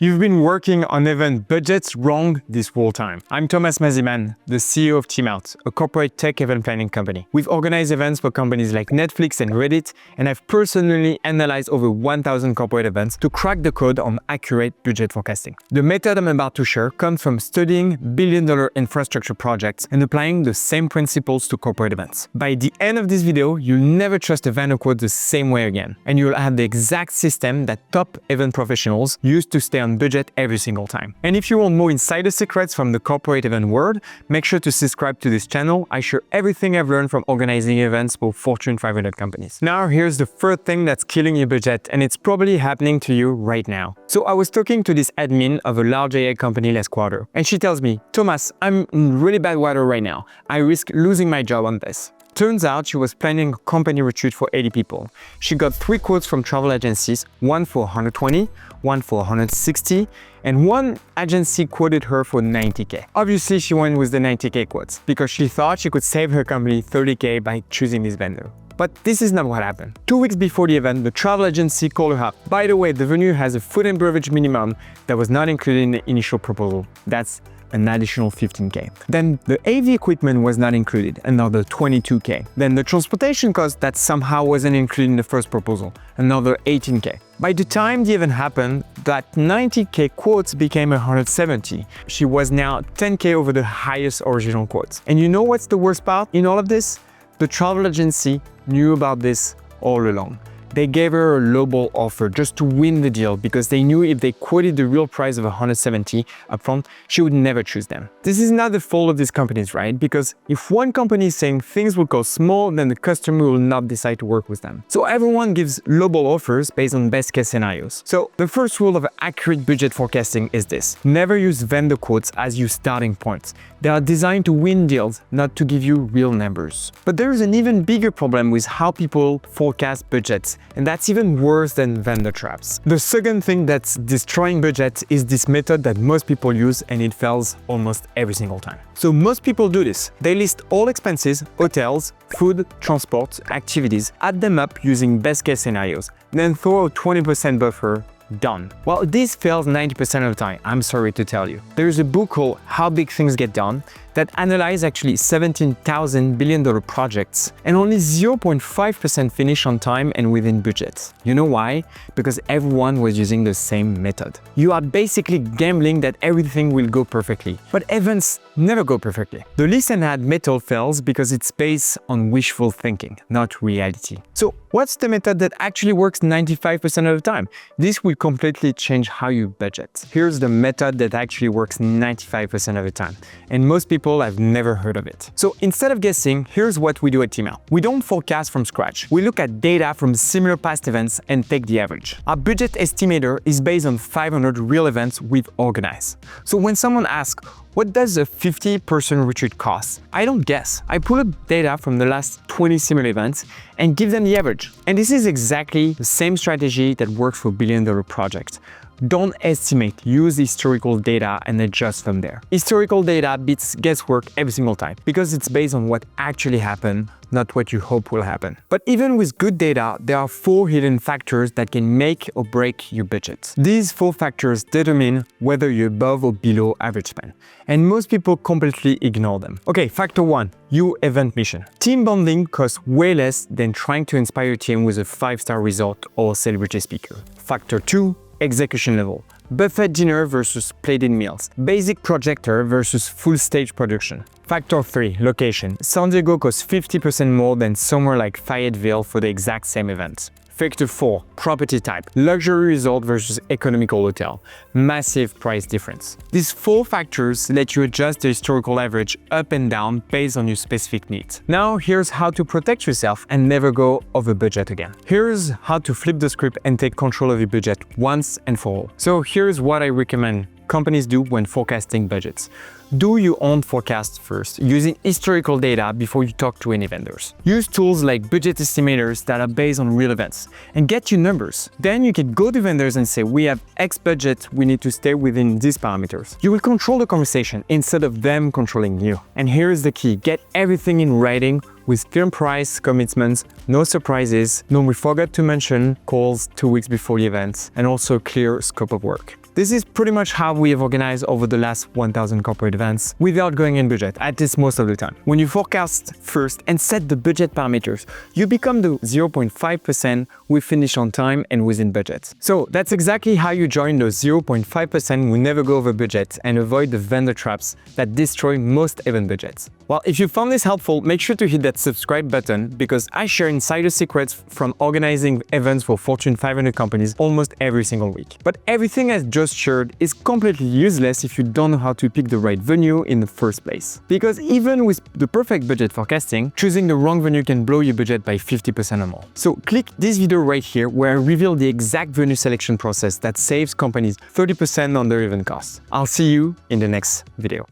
You've been working on event budgets wrong this whole time. I'm Thomas Maziman, the CEO of TeamOut, a corporate tech event planning company. We've organized events for companies like Netflix and Reddit, and I've personally analyzed over 1,000 corporate events to crack the code on accurate budget forecasting. The method I'm about to share comes from studying billion-dollar infrastructure projects and applying the same principles to corporate events. By the end of this video, you'll never trust a vendor quote the same way again, and you'll have the exact system that top event professionals use to stay on budget every single time. And if you want more insider secrets from the corporate event world, make sure to subscribe to this channel. I share everything I've learned from organizing events for Fortune 500 companies. Now, here's the third thing that's killing your budget, and it's probably happening to you right now. So I was talking to this admin of a large AI company last quarter, and she tells me, Thomas, I'm in really bad water right now. I risk losing my job on this. Turns out she was planning a company retreat for 80 people. She got 3 quotes from travel agencies, one for 120, one for 160, and one agency quoted her for 90K. Obviously, she went with the 90K quotes because she thought she could save her company 30K by choosing this vendor. But this is not what happened. 2 weeks before the event, the travel agency called her up. By the way, the venue has a food and beverage minimum that was not included in the initial proposal. That's an additional 15K. Then the AV equipment was not included, another 22K. Then the transportation cost that somehow wasn't included in the first proposal, another 18K. By the time the event happened, that 90K quotes became 170. She was now 10K over the highest original quotes. And you know what's the worst part in all of this? The travel agency knew about this all along. They gave her a lowball offer just to win the deal because they knew if they quoted the real price of 170 upfront, she would never choose them. This is not the fault of these companies, right? Because if one company is saying things will cost small, then the customer will not decide to work with them. So everyone gives lowball offers based on best case scenarios. So the first rule of accurate budget forecasting is this: never use vendor quotes as your starting points. They are designed to win deals, not to give you real numbers. But there is an even bigger problem with how people forecast budgets, and that's even worse than vendor traps. The second thing that's destroying budgets is this method that most people use, and it fails almost every single time. So most people do this. They list all expenses, hotels, food, transport, activities, add them up using best case scenarios, then throw a 20% buffer. Done. Well, this fails 90% of the time, I'm sorry to tell you. There's a book called How Big Things Get Done that analyzes actually 17,000 billion-dollar projects, and only 0.5% finish on time and within budget. You know why? Because everyone was using the same method. You are basically gambling that everything will go perfectly, but events never go perfectly. The listen and add method fails because it's based on wishful thinking, not reality. So what's the method that actually works 95% of the time? This will completely change how you budget. Here's the method that actually works 95% of the time, and most people have never heard of it. So instead of guessing, here's what we do at TeamOut. We don't forecast from scratch. We look at data from similar past events and take the average. Our budget estimator is based on 500 real events we've organized. So when someone asks, what does a 50-person retreat cost? I don't guess. I pull up data from the last 20 similar events and give them the average. And this is exactly the same strategy that works for billion-dollar projects. Don't estimate, use historical data and adjust from there. Historical data beats guesswork every single time because it's based on what actually happened, not what you hope will happen. But even with good data, there are 4 hidden factors that can make or break your budget. These 4 factors determine whether you're above or below average spend, and most people completely ignore them. Okay, factor 1, your event mission. Team bonding costs way less than trying to inspire your team with a 5-star resort or celebrity speaker. Factor 2, execution level. Buffet dinner versus plated meals. Basic projector versus full stage production. Factor 3, location. San Diego costs 50% more than somewhere like Fayetteville for the exact same event. Factor 4, property type. Luxury resort versus economical hotel. Massive price difference. These 4 factors let you adjust the historical average up and down based on your specific needs. Now here's how to protect yourself and never go over budget again. Here's how to flip the script and take control of your budget once and for all. So here's what I recommend companies do when forecasting budgets. Do your own forecast first, using historical data before you talk to any vendors. Use tools like budget estimators that are based on real events and get your numbers. Then you can go to vendors and say, we have X budget, we need to stay within these parameters. You will control the conversation instead of them controlling you. And here is the key, get everything in writing with firm price commitments, no surprises, no we forgot to mention calls 2 weeks before the event, and also clear scope of work. This is pretty much how we have organized over the last 1,000 corporate events without going in budget, at least most of the time. When you forecast first and set the budget parameters, you become the 0.5% we finish on time and within budget. So that's exactly how you join those 0.5% who never go over budget and avoid the vendor traps that destroy most event budgets. Well, if you found this helpful, make sure to hit that subscribe button because I share insider secrets from organizing events for Fortune 500 companies almost every single week. But everything I just shared is completely useless if you don't know how to pick the right venue in the first place. Because even with the perfect budget forecasting, choosing the wrong venue can blow your budget by 50% or more. So click this video right here where I reveal the exact venue selection process that saves companies 30% on their event costs. I'll see you in the next video.